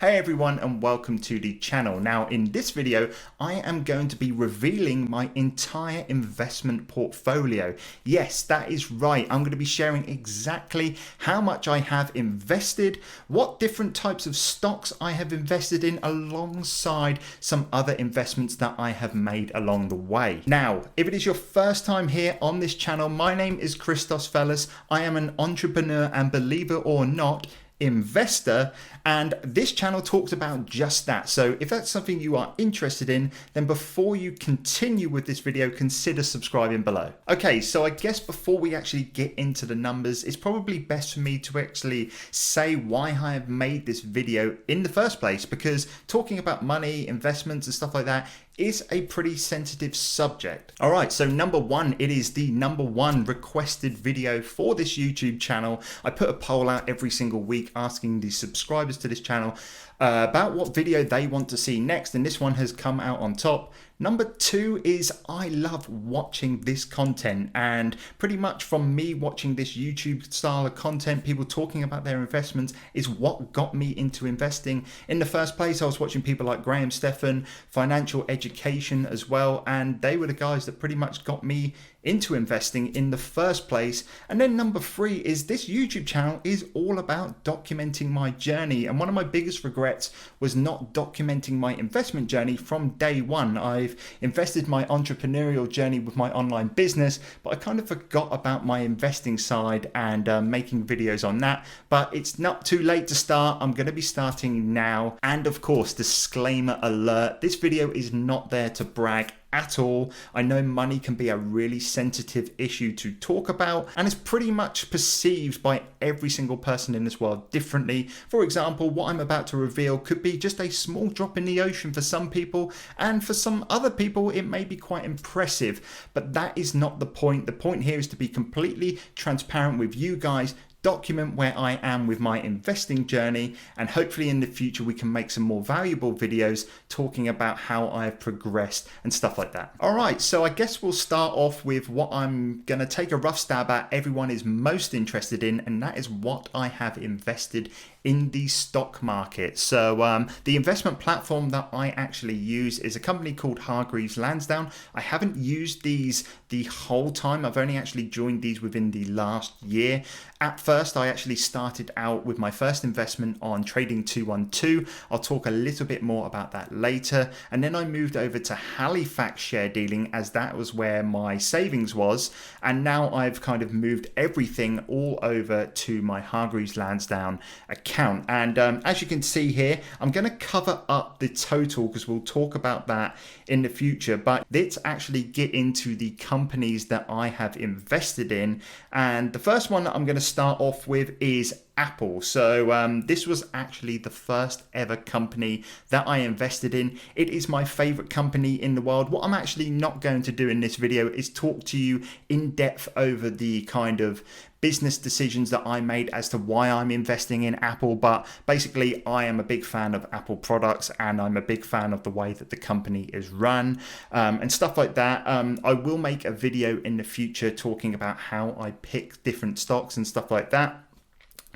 Hey everyone and welcome to the channel. Now in this video I am going to be revealing my entire investment portfolio. Yes, that is right. I'm going to be sharing exactly how much I have invested, what different types of stocks I have invested in alongside some other investments that I have made along the way. Now, if it is your first time here on this channel, my name is Christos Fellas. I am an entrepreneur and, believe it or not, investor, and this channel talks about just that. So if that's something you are interested in, then before you continue with this video, consider subscribing below. Okay, so I guess before we actually get into the numbers, it's probably best for me to actually say why I have made this video in the first place, because talking about money, investments and stuff like that is a pretty sensitive subject. All right, so number one, it is the number one requested video for this YouTube channel. I put a poll out every single week asking the subscribers to this channel about what video they want to see next, and this one has come out on top. Number two is I love watching this content, and pretty much from me watching this YouTube style of content, people talking about their investments is what got me into investing in the first place. I was watching people like Graham Stephan, financial education as well, and they were the guys that pretty much got me into investing in the first place. And then number three is this YouTube channel is all about documenting my journey, and one of my biggest regrets was not documenting my investment journey from day one. I've invested my entrepreneurial journey with my online business, but I kind of forgot about my investing side and making videos on that. But it's not too late to start. I'm going to be starting now. And of course, disclaimer alert, this video is not there to brag at all. I know money can be a really sensitive issue to talk about, and it's pretty much perceived by every single person in this world differently. For example, what I'm about to reveal could be just a small drop in the ocean for some people, and for some other people it may be quite impressive, but that is not the point. The point here is to be completely transparent with you guys, document where I am with my investing journey, and hopefully in the future we can make some more valuable videos talking about how I've progressed and stuff like that. All right, so I guess we'll start off with what I'm gonna take a rough stab at everyone is most interested in, and that is what I have invested in the stock market. So the investment platform that I actually use is a company called Hargreaves Lansdown. I haven't used these the whole time. I've only actually joined these within the last year. At first, I actually started out with my first investment on Trading 212. I'll talk a little bit more about that later. And then I moved over to Halifax share dealing, as that was where my savings was. And now I've kind of moved everything all over to my Hargreaves Lansdown account. And as you can see here, I'm going to cover up the total because we'll talk about that in the future. But let's actually get into the companies that I have invested in. And the first one that I'm going to start off with is Apple. So this was actually the first ever company that I invested in. It is my favorite company in the world. What I'm actually not going to do in this video is talk to you in depth over the kind of business decisions that I made as to why I'm investing in Apple, but basically I am a big fan of Apple products, and I'm a big fan of the way that the company is run and stuff like that. I will make a video in the future talking about how I pick different stocks and stuff like that.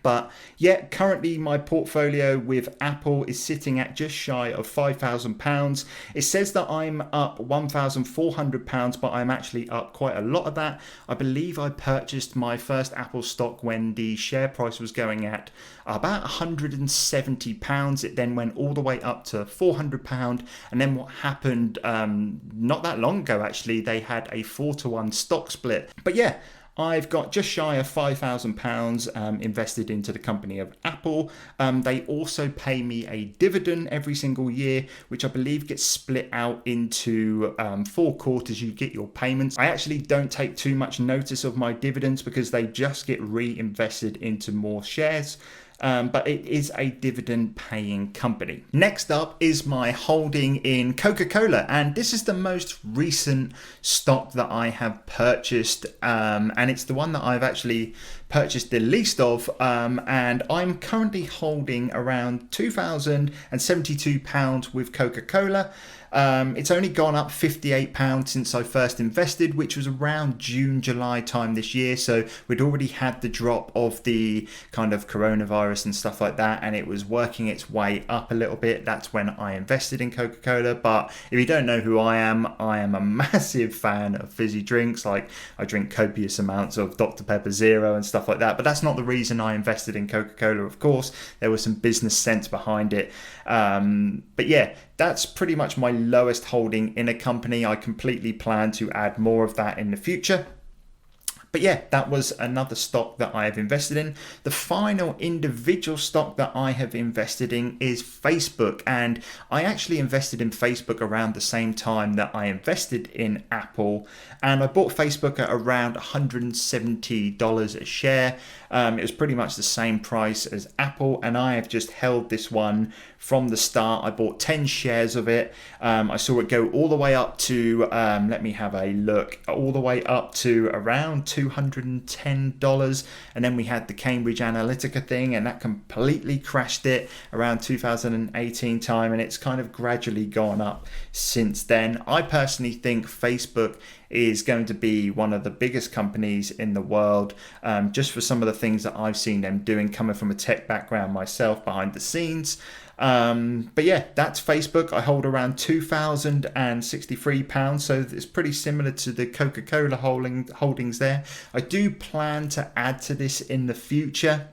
But yeah, currently my portfolio with Apple is sitting at just shy of £5,000. It says that I'm up £1,400, but I'm actually up quite a lot of that. I believe I purchased my first Apple stock when the share price was going at about £170. It then went all the way up to £400. And then what happened not that long ago, actually, they had a 4-to-1 stock split. But yeah, I've got just shy of £5,000 invested into the company of Apple. They also pay me a dividend every single year, which I believe gets split out into 4 quarters. You get your payments. I actually don't take too much notice of my dividends because they just get reinvested into more shares. But it is a dividend paying company. Next up is my holding in Coca-Cola, and this is the most recent stock that I have purchased, and it's the one that I've actually purchased the least of, and I'm currently holding around £2,072 with Coca-Cola. It's only gone up £58 since I first invested, which was around June, July time this year. So we'd already had the drop of the kind of coronavirus and stuff like that, and it was working its way up a little bit. That's when I invested in Coca-Cola. But if you don't know who I am a massive fan of fizzy drinks. Like, I drink copious amounts of Dr. Pepper Zero and stuff like that. But that's not the reason I invested in Coca-Cola, of course. There was some business sense behind it. But yeah, that's pretty much my lowest holding in a company. I completely plan to add more of that in the future. But yeah, that was another stock that I have invested in. The final individual stock that I have invested in is Facebook. And I actually invested in Facebook around the same time that I invested in Apple. And I bought Facebook at around $170 a share. It was pretty much the same price as Apple. And I have just held this one from the start. I bought 10 shares of it. I saw it go all the way up to, let me have a look, all the way up to around $210. And then we had the Cambridge Analytica thing, and that completely crashed it around 2018 time. And it's kind of gradually gone up since then. I personally think Facebook is going to be one of the biggest companies in the world, just for some of the things that I've seen them doing, coming from a tech background myself behind the scenes. But yeah, that's Facebook. I hold around £2,063, so it's pretty similar to the Coca-Cola holdings there. I do plan to add to this in the future.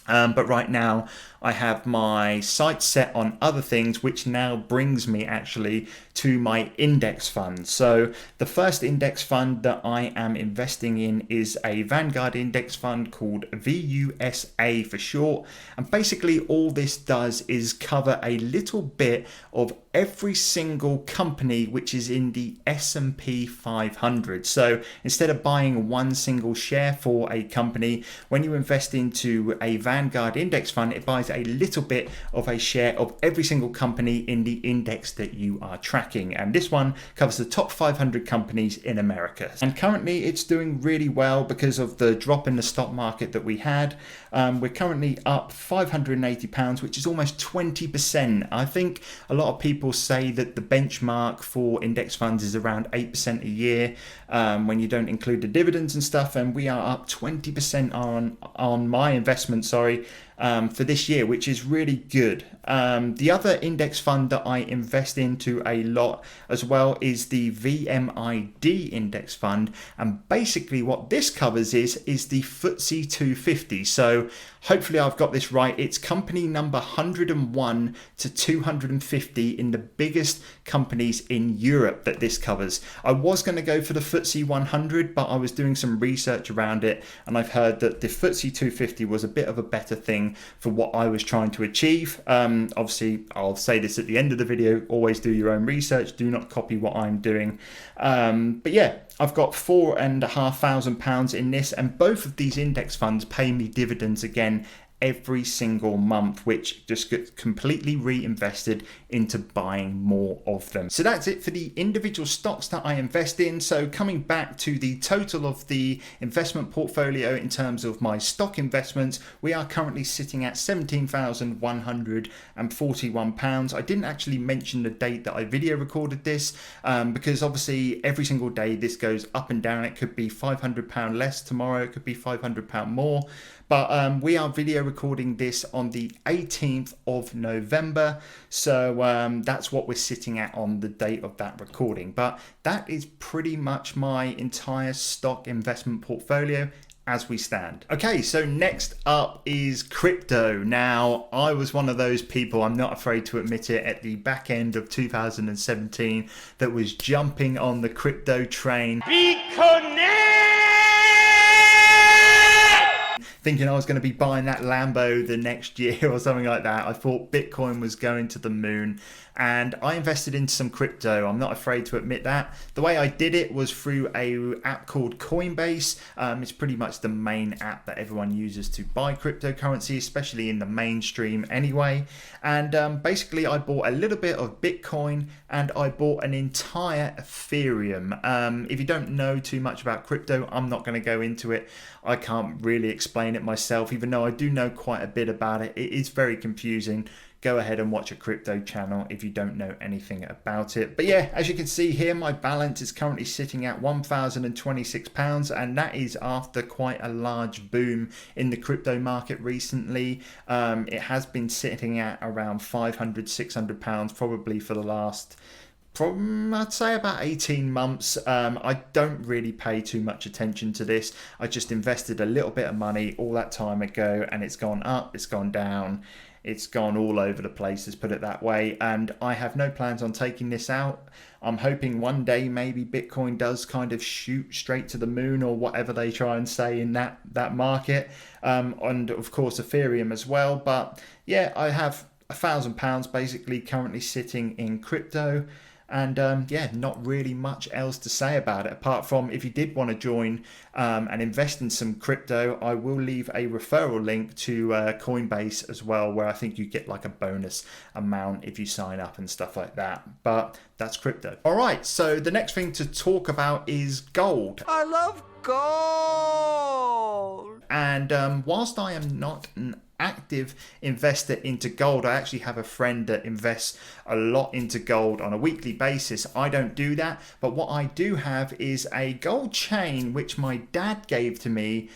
But right now I have my sights set on other things, which now brings me actually to my index fund. So the first index fund that I am investing in is a Vanguard index fund called VUSA for short. And basically all this does is cover a little bit of every single company which is in the S&P 500. So instead of buying one single share for a company, when you invest into a Vanguard index fund, it buys a little bit of a share of every single company in the index that you are tracking. And this one covers the top 500 companies in America. And currently it's doing really well because of the drop in the stock market that we had. We're currently up £580, which is almost 20%. I think a lot of people say that the benchmark for index funds is around 8% a year when you don't include the dividends and stuff, and we are up 20% on my investment, for this year, which is really good. The other index fund that I invest into a lot as well is the VMID index fund, and basically what this covers is the FTSE 250. So hopefully I've got this right. It's company number 101 to 250 in the biggest companies in Europe that this covers. I was going to go for the FTSE 100, but I was doing some research around it, and I've heard that the FTSE 250 was a bit of a better thing for what I was trying to achieve. Obviously, I'll say this at the end of the video, always do your own research, do not copy what I'm doing. But yeah, I've got £4,500 in this, and both of these index funds pay me dividends again every single month, which just gets completely reinvested into buying more of them. So that's it for the individual stocks that I invest in. So coming back to the total of the investment portfolio in terms of my stock investments, we are currently sitting at £17,141. I didn't actually mention the date that I video recorded this, because obviously every single day this goes up and down. It could be £500 less tomorrow, it could be £500 more. But we are video recording this on the 18th of November. So that's what we're sitting at on the date of that recording. But that is pretty much my entire stock investment portfolio as we stand. Okay, so next up is crypto. Now, I was one of those people, I'm not afraid to admit it, at the back end of 2017 that was jumping on the crypto train. Be connected! thinking I was going to be buying that Lambo the next year or something like that. I thought Bitcoin was going to the moon, and I invested into some crypto. I'm not afraid to admit that. The way I did it was through a app called Coinbase. It's pretty much the main app that everyone uses to buy cryptocurrency, especially in the mainstream anyway. And basically I bought a little bit of Bitcoin and I bought an entire Ethereum. If you don't know too much about crypto, I'm not going to go into it. I can't really explain it myself, even though I do know quite a bit about it. It is very confusing. Go ahead and watch a crypto channel if you don't know anything about it. But yeah, as you can see here, my balance is currently sitting at £1,026, and that is after quite a large boom in the crypto market recently. It has been sitting at around £500, £600 probably for the last, I'd say about 18 months. I don't really pay too much attention to this. I just invested a little bit of money all that time ago, and it's gone up, it's gone down. It's gone all over the place, let's put it that way, and I have no plans on taking this out. I'm hoping one day maybe Bitcoin does kind of shoot straight to the moon, or whatever they try and say in that market, and of course Ethereum as well. But yeah, I have £1,000 basically currently sitting in crypto. And yeah, not really much else to say about it, apart from if you did want to join and invest in some crypto, I will leave a referral link to Coinbase as well, where I think you get like a bonus amount if you sign up and stuff like that. But that's crypto. All right, so the next thing to talk about is gold. I love gold. And whilst I am not an active investor into gold, I actually have a friend that invests a lot into gold on a weekly basis. I don't do that, but what I do have is a gold chain which my dad gave to me.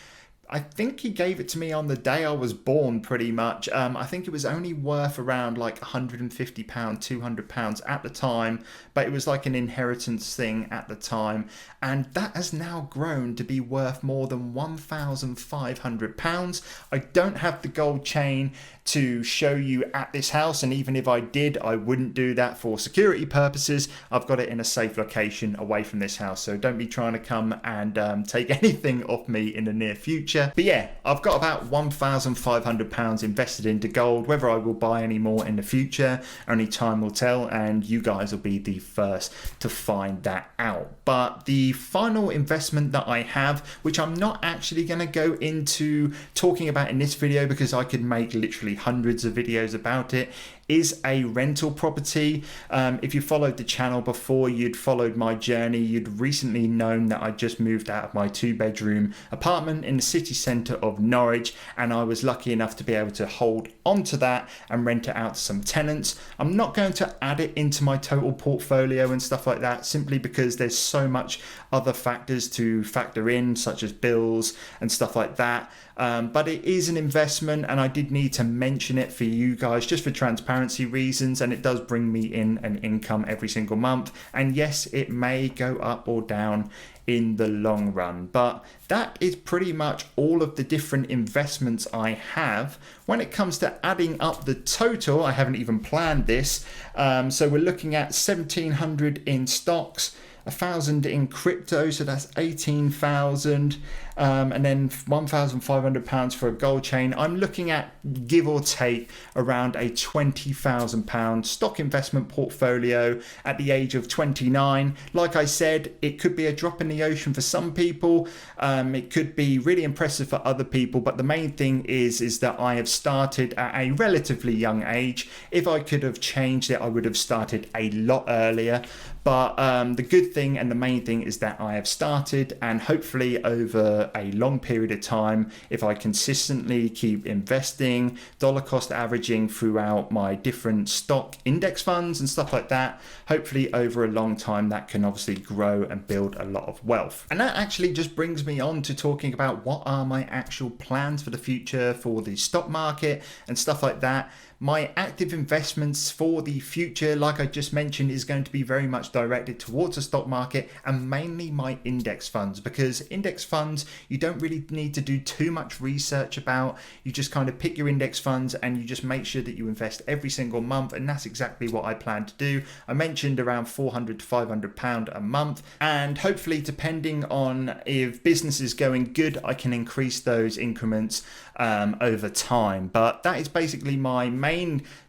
I think he gave it to me on the day I was born, pretty much. I think it was only worth around like £150, £200 at the time, but it was like an inheritance thing at the time. And that has now grown to be worth more than £1,500. I don't have the gold chain to show you at this house, and even if I did, I wouldn't do that for security purposes. I've got it in a safe location away from this house, so don't be trying to come and take anything off me in the near future. But yeah, I've got about £1,500 invested into gold. Whether I will buy any more in the future, only time will tell, and you guys will be the first to find that out. But the final investment that I have, which I'm not actually going to go into talking about in this video because I could make literally hundreds of videos about it, is a rental property. If you followed the channel before, you'd followed my journey, you'd recently known that I just moved out of my 2-bedroom apartment in the city centre of Norwich, and I was lucky enough to be able to hold onto that and rent it out to some tenants. I'm not going to add it into my total portfolio and stuff like that, simply because there's so much other factors to factor in, such as bills and stuff like that. But it is an investment, and I did need to mention it for you guys just for transparency reasons, and it does bring me in an income every single month. And yes, it may go up or down in the long run, but that is pretty much all of the different investments I have. When it comes to adding up the total, I haven't even planned this, so we're looking at 1,700 in stocks, 1,000 in crypto, so that's 18,000, and then £1,500 for a gold chain. I'm looking at, give or take, around a £20,000 stock investment portfolio at the age of 29. Like I said, it could be a drop in the ocean for some people. It could be really impressive for other people, but the main thing is that I have started at a relatively young age. If I could have changed it, I would have started a lot earlier. But the good thing and the main thing is that I have started, and hopefully over a long period of time, if I consistently keep investing, dollar cost averaging throughout my different stock index funds and stuff like that, hopefully over a long time that can obviously grow and build a lot of wealth. And that actually just brings me on to talking about what are my actual plans for the future for the stock market and stuff like that. My active investments for the future, like I just mentioned, is going to be very much directed towards the stock market and mainly my index funds, because index funds you don't really need to do too much research about. You just kind of pick your index funds and you just make sure that you invest every single month, and that's exactly what I plan to do. I mentioned around £400 to £500 a month, and hopefully, depending on if business is going good, I can increase those increments over time. But that is basically my main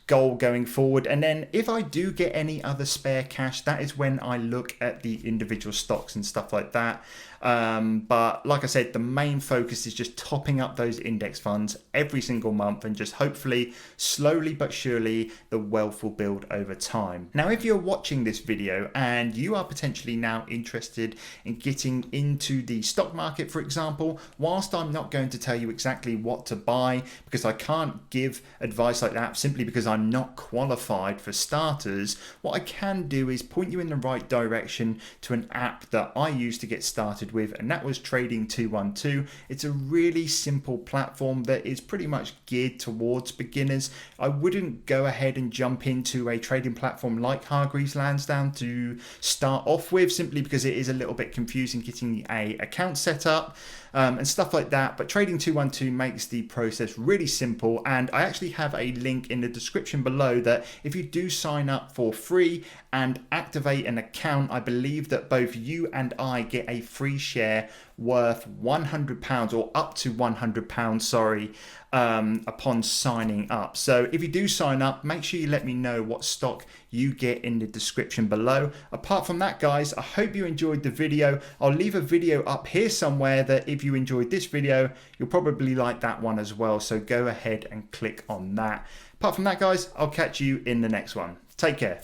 goal going forward. And then if I do get any other spare cash, that is when I look at the individual stocks and stuff like that. But like I said, the main focus is just topping up those index funds every single month, and just hopefully slowly but surely the wealth will build over time. Now, if you're watching this video and you are potentially now interested in getting into the stock market, for example, whilst I'm not going to tell you exactly what to buy, because I can't give advice like that simply because I'm not qualified for starters, what I can do is point you in the right direction to an app that I used to get started with, and that was Trading 212. It's a really simple platform that is pretty much geared towards beginners. I wouldn't go ahead and jump into a trading platform like Hargreaves Lansdown to start off with, simply because it is a little bit confusing getting a account set up and stuff like that. But Trading 212 makes the process really simple, and I actually have a link in the description below that if you do sign up for free and activate an account, I believe that both you and I get a free share worth £100, or up to £100, sorry, upon signing up. So if you do sign up, make sure you let me know what stock you get in the description below. Apart from that, guys, I hope you enjoyed the video. I'll leave a video up here somewhere that if you enjoyed this video, you'll probably like that one as well. So go ahead and click on that. Apart from that, guys, I'll catch you in the next one. Take care.